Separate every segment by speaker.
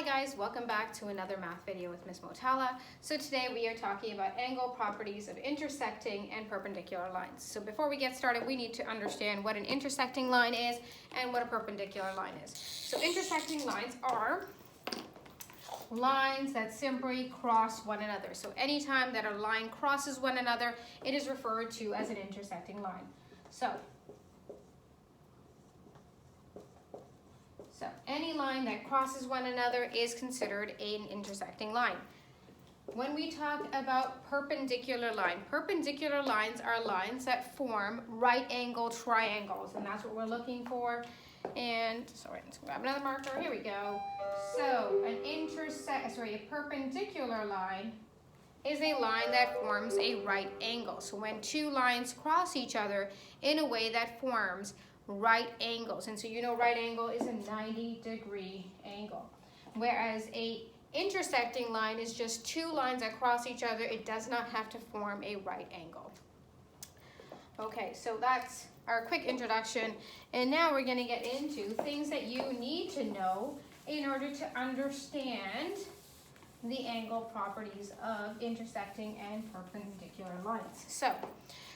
Speaker 1: Hi guys, welcome back to another math video with Ms. Motala. So today we are talking about angle properties of intersecting and perpendicular lines. So before we get started, we need to understand what an intersecting line is and what a perpendicular line is. So intersecting lines are lines that simply cross one another. So anytime that a line crosses one another, it is referred to as an intersecting line. So any line that crosses one another is considered an intersecting line. When we talk about perpendicular lines are lines that form right angle triangles, and that's what we're looking for. And sorry, let's grab another marker. Here we go. So a perpendicular line is a line that forms a right angle. So when two lines cross each other in a way that forms right angles, and so you know right angle is a 90-degree angle, whereas a intersecting line is just two lines that cross each other. It does not have to form a right angle. Okay, so that's our quick introduction, and now we're going to get into things that you need to know in order to understand the angle properties of intersecting and perpendicular lines.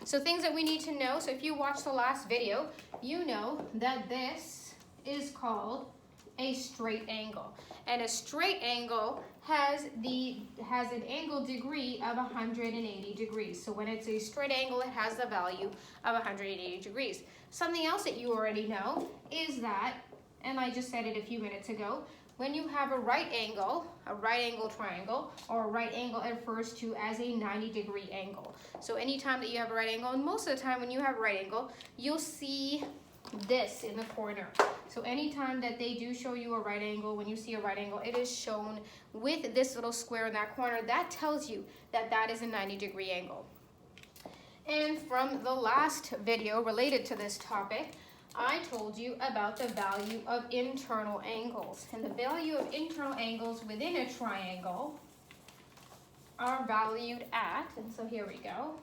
Speaker 1: So things that we need to know. So if you watched the last video, you know that this is called a straight angle. And a straight angle has an angle degree of 180 degrees. So when it's a straight angle, it has the value of 180 degrees. Something else that you already know is that, and I just said it a few minutes ago, when you have a right angle triangle, or a right angle, it refers to as a 90-degree angle. So anytime that you have a right angle, and most of the time when you have a right angle, you'll see this in the corner. So anytime that they do show you a right angle, when you see a right angle, it is shown with this little square in that corner. That tells you that that is a 90-degree angle. And from the last video related to this topic, I told you about the value of internal angles. And the value of internal angles within a triangle are valued at, and so here we go.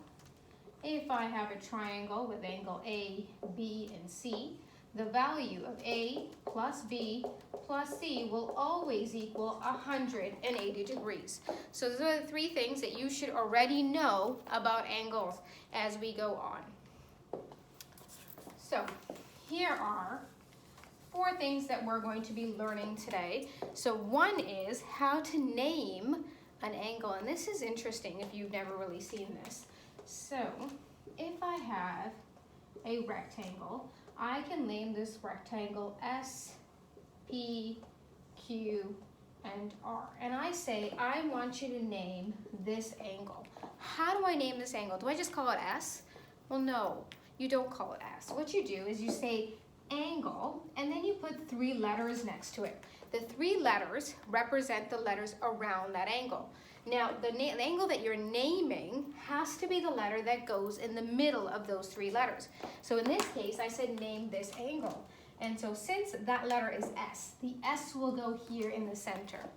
Speaker 1: If I have a triangle with angle A, B, and C, the value of A plus B plus C will always equal 180 degrees. So those are the three things that you should already know about angles as we go on. So here are 4 things that we're going to be learning today. So one is how to name an angle, and this is interesting if you've never really seen this. So if I have a rectangle, I can name this rectangle S, P, Q, and R. And I say, I want you to name this angle. How do I name this angle? Do I just call it S? Well, no. You don't call it S. What you do is you say angle, and then you put 3 letters next to it. The 3 letters represent the letters around that angle. Now, the angle that you're naming has to be the letter that goes in the middle of those 3 letters. So in this case, I said name this angle. And so since that letter is S, the S will go here in the center.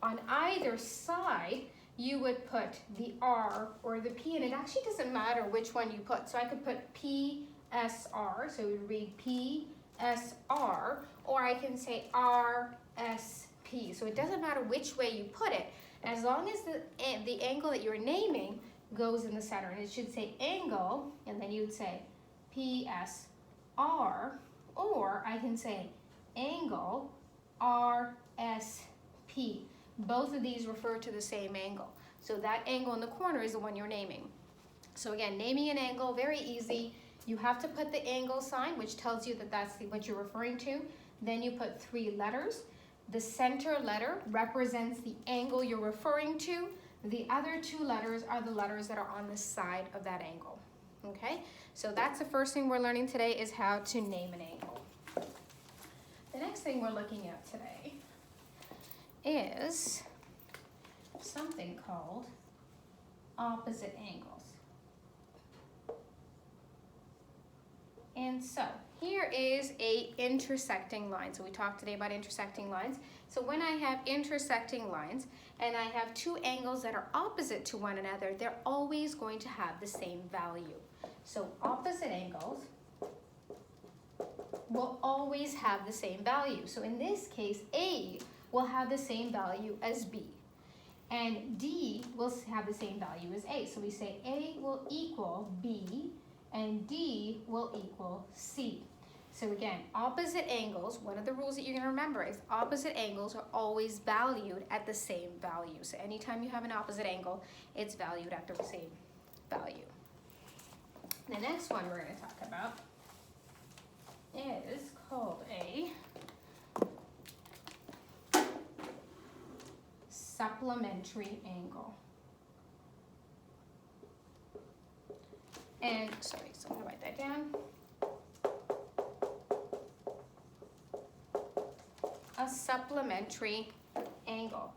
Speaker 1: On either side, you would put the R or the P, and it actually doesn't matter which one you put. So I could put PSR, so we would read PSR, or I can say RSP. So it doesn't matter which way you put it, as long as the angle that you're naming goes in the center. And it should say angle, and then you would say PSR, or I can say angle RSP. Both of these refer to the same angle. So that angle in the corner is the one you're naming. So again, naming an angle, very easy. You have to put the angle sign, which tells you that that's what you're referring to. Then you put 3 letters. The center letter represents the angle you're referring to. The other 2 letters are the letters that are on the side of that angle. Okay, so that's the first thing we're learning today, is how to name an angle. The next thing we're looking at today is something called opposite angles. And so here is a intersecting line. So we talked today about intersecting lines. So when I have intersecting lines and I have 2 angles that are opposite to one another, they're always going to have the same value. So opposite angles will always have the same value. So in this case, A will have the same value as B. And D will have the same value as A. So we say A will equal B and D will equal C. So again, opposite angles, one of the rules that you're going to remember is opposite angles are always valued at the same value. So anytime you have an opposite angle, it's valued at the same value. The next one we're going to talk about is called a supplementary angle. And, sorry, so I'm going to write that down. A supplementary angle.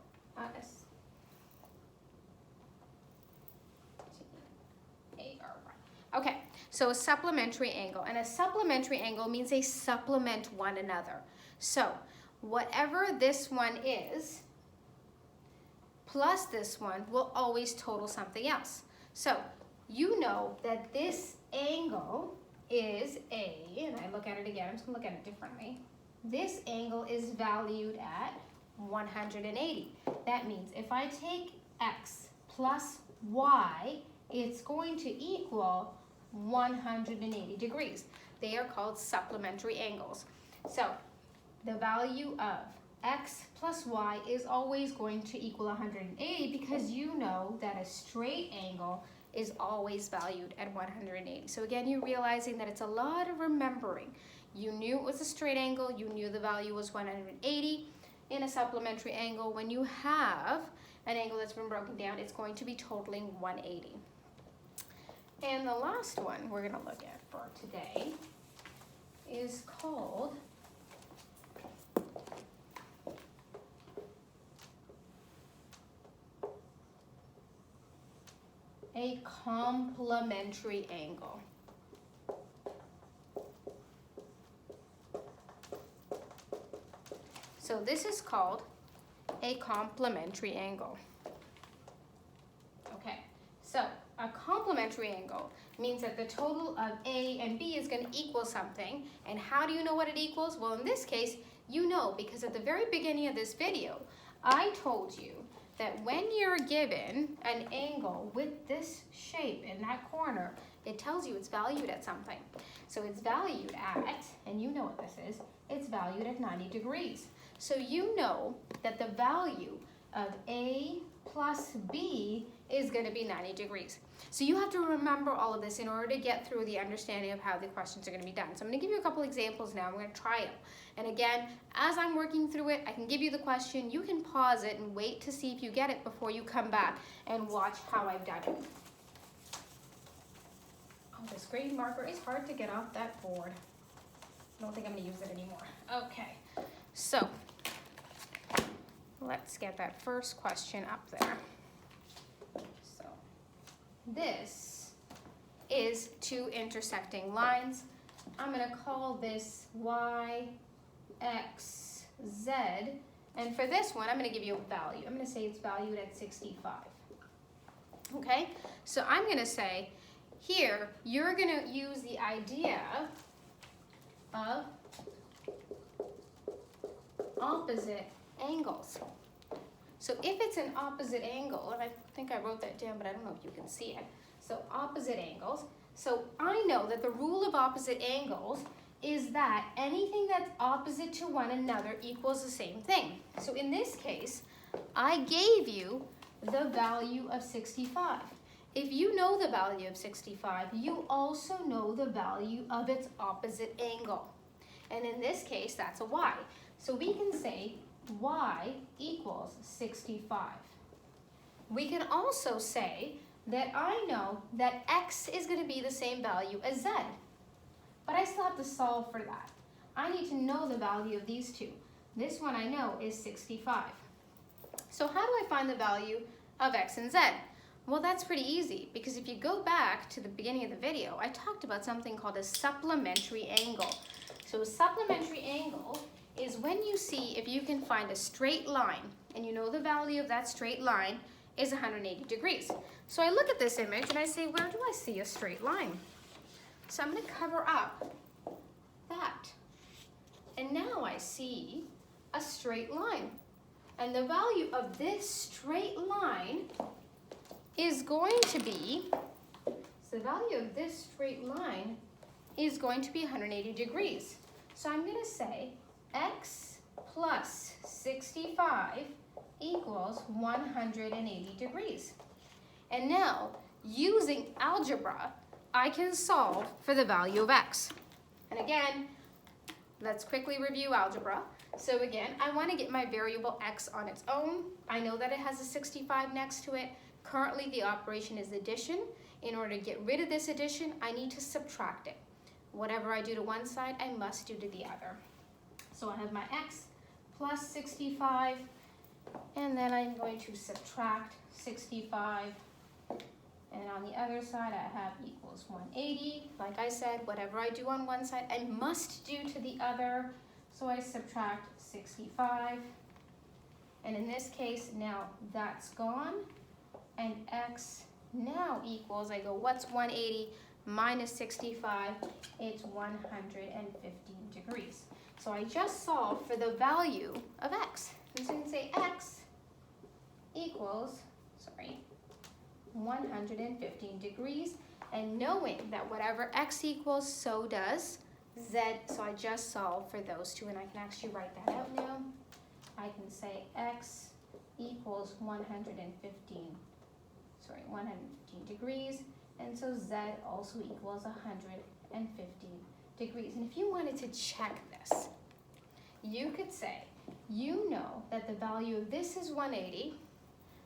Speaker 1: Okay, so a supplementary angle. And a supplementary angle means they supplement one another. So whatever this one is, plus this one will always total something else. So you know that this angle is A, and I look at it again, I'm just gonna look at it differently. This angle is valued at 180. That means if I take X plus Y, it's going to equal 180 degrees. They are called supplementary angles. So the value of X plus Y is always going to equal 180 because you know that a straight angle is always valued at 180. So again, you're realizing that it's a lot of remembering. You knew it was a straight angle, you knew the value was 180. In a supplementary angle, when you have an angle that's been broken down, it's going to be totaling 180. And the last one we're going to look at for today is called a complementary angle. So this is called a complementary angle. Okay, so a complementary angle means that the total of A and B is going to equal something. And how do you know what it equals? Well, in this case, you know because at the very beginning of this video, I told you that when you're given an angle with this shape in that corner, it tells you it's valued at something. So it's valued at, and you know what this is, it's valued at 90 degrees. So you know that the value of A plus B is going to be 90 degrees. So you have to remember all of this in order to get through the understanding of how the questions are going to be done. So I'm going to give you a couple examples now. I'm going to try them. And again, as I'm working through it, I can give you the question. You can pause it and wait to see if you get it before you come back and watch how I've done it. Oh, this green marker is hard to get off that board. I don't think I'm going to use it anymore. Okay, so let's get that first question up there. So this is two intersecting lines. I'm going to call this Y, X, Z. And for this one, I'm going to give you a value. I'm going to say it's valued at 65. Okay, so I'm going to say here, you're going to use the idea of opposite angles. So if it's an opposite angle, and I think I wrote that down, but I don't know if you can see it. So opposite angles. So I know that the rule of opposite angles is that anything that's opposite to one another equals the same thing. So in this case, I gave you the value of 65. If you know the value of 65, you also know the value of its opposite angle. And in this case, that's a Y. So we can say Y equals 65. We can also say that I know that X is going to be the same value as Z. But I still have to solve for that. I need to know the value of these two. This one I know is 65. So how do I find the value of X and Z? Well, that's pretty easy, because if you go back to the beginning of the video, I talked about something called a supplementary angle. So a supplementary angle is when you see if you can find a straight line, and you know the value of that straight line is 180 degrees. So I look at this image and I say, where do I see a straight line? So I'm going to cover up that. And now I see a straight line. And the value of this straight line is going to be, so the value of this straight line is going to be 180 degrees. So I'm going to say x plus 65 equals 180 degrees. And now, using algebra, I can solve for the value of x. And again, let's quickly review algebra. So again, I want to get my variable x on its own. I know that it has a 65 next to it. Currently, the operation is addition. In order to get rid of this addition, I need to subtract it. Whatever I do to one side, I must do to the other. So I have my x plus 65, and then I'm going to subtract 65. And on the other side, I have equals 180. Like I said, whatever I do on one side, I must do to the other. So I subtract 65. And in this case, now that's gone. And x now equals, I go, what's 180 minus 65? It's 115 degrees. So I just solved for the value of x. And so you can say x equals, 115 degrees. And knowing that whatever x equals, so does z. So I just solved for those two, and I can actually write that out now. I can say x equals 115 degrees, and so z also equals 115 degrees. And if you wanted to check this, you could say, you know that the value of this is 180,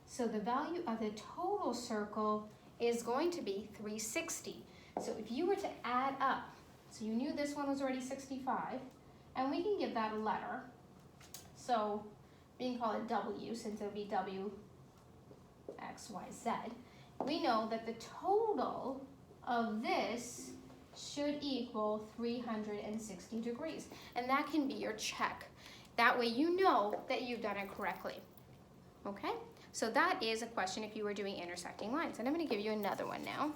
Speaker 1: so the value of the total circle is going to be 360. So if you were to add up, so you knew this one was already 65, and we can give that a letter. So we can call it W, since it would be W, X, Y, Z. We know that the total of this should equal 360 degrees. And that can be your check. That way you know that you've done it correctly. Okay? So that is a question if you were doing intersecting lines. And I'm going to give you another one now.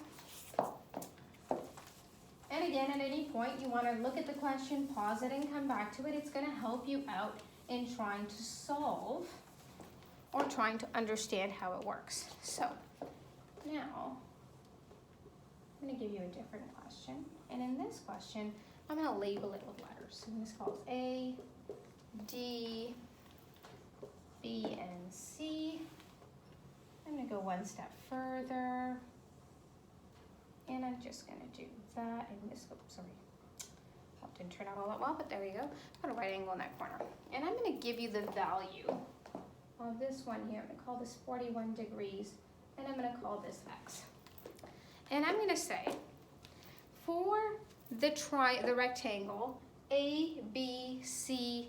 Speaker 1: And again, at any point you want to look at the question, pause it, and come back to it. It's going to help you out in trying to solve or trying to understand how it works. So now I'm going to give you a different question. And in this question, I'm going to label it with letters. So this calls A, D, B, and C. I'm going to go one step further. And I'm just going to do that and this. Oops, sorry. That didn't turn out all that well, but there you go. Put a right angle in that corner. And I'm going to give you the value of this one here. I'm going to call this 41 degrees. And I'm going to call this x. And I'm going to say, for the rectangle ABCD,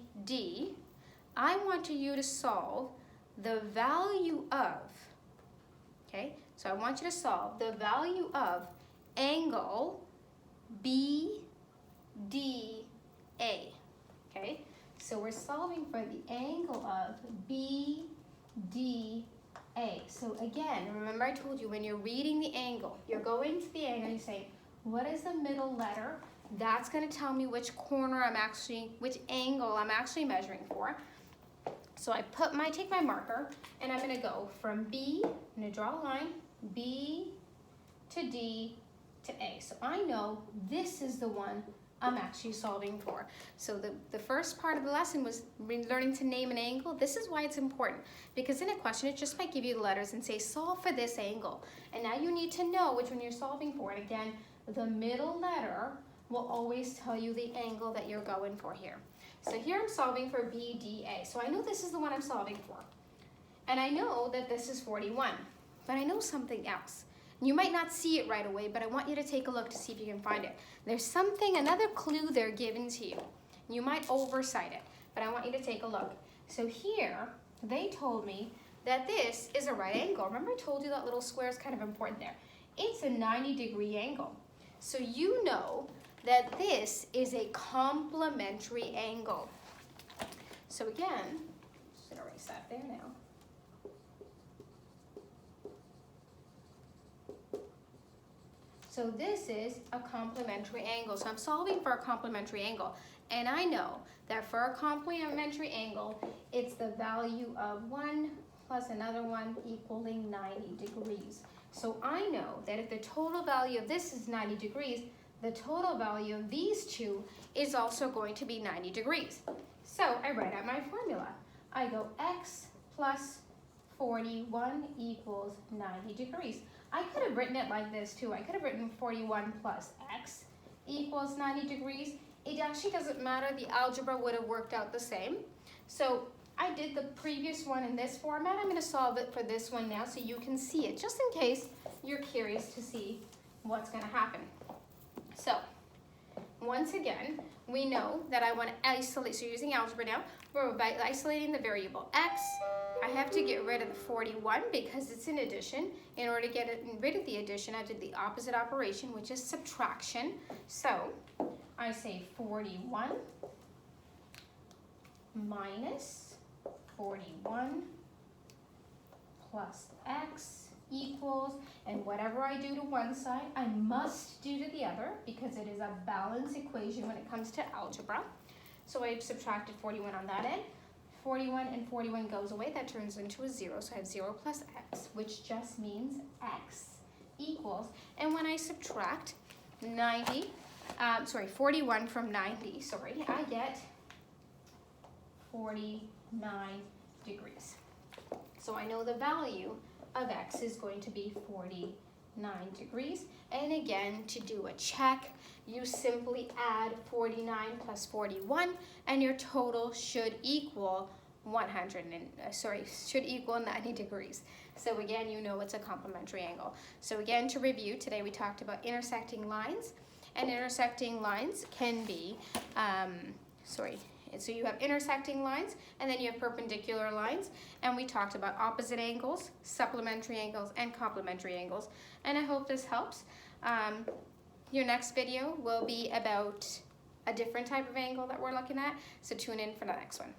Speaker 1: I want you to solve the value of, okay, so I want you to solve the value of angle BDA, okay? So we're solving for the angle of BDA. So again, remember I told you when you're reading the angle, you're going to the angle, you say, what is the middle letter? That's going to tell me which corner which angle I'm actually measuring for. So I take my marker and I'm going to go from B, I'm going to draw a line, B to D to A. So I know this is the one I'm actually solving for. So the first part of the lesson was learning to name an angle. This is why it's important, because in a question it just might give you the letters and say solve for this angle. And now you need to know which one you're solving for. And again, the middle letter will always tell you the angle that you're going for here. So here I'm solving for BDA. So I know this is the one I'm solving for. And I know that this is 41, but I know something else. You might not see it right away, but I want you to take a look to see if you can find it. There's something, another clue they're given to you. You might oversight it, but I want you to take a look. So here, they told me that this is a right angle. Remember I told you that little square is kind of important there. It's a 90-degree angle. So you know that this is a complementary angle. So again, just gonna erase that there now. So this is a complementary angle. So I'm solving for a complementary angle. And I know that for a complementary angle, it's the value of 1 plus another one equaling 90 degrees. So I know that if the total value of this is 90 degrees, the total value of these two is also going to be 90 degrees. So I write out my formula. I go x plus 41 equals 90 degrees. I could have written it like this too. I could have written 41 plus x equals 90 degrees. It actually doesn't matter. The algebra would have worked out the same. So I did the previous one in this format. I'm going to solve it for this one now so you can see it, just in case you're curious to see what's going to happen. So once again, we know that I want to isolate, so using algebra now, we're isolating the variable x. I have to get rid of the 41 because it's an addition. In order to get rid of the addition, I did the opposite operation, which is subtraction. So I say 41 minus 41 plus x equals, and whatever I do to one side, I must do to the other because it is a balanced equation when it comes to algebra. So I subtracted 41 on that end. 41 and 41 goes away, that turns into a 0, so I have 0 plus x, which just means x equals, and when I subtract 41 from 90, I get 49 degrees. So I know the value of x is going to be 49 degrees. And again, to do a check, you simply add 49 plus 41, and your total should equal 90 degrees. So again, you know it's a complementary angle. So again, to review, today we talked about intersecting lines, and intersecting lines can be, so you have intersecting lines, and then you have perpendicular lines, and we talked about opposite angles, supplementary angles, and complementary angles, and I hope this helps. Your next video will be about a different type of angle that we're looking at, so tune in for the next one.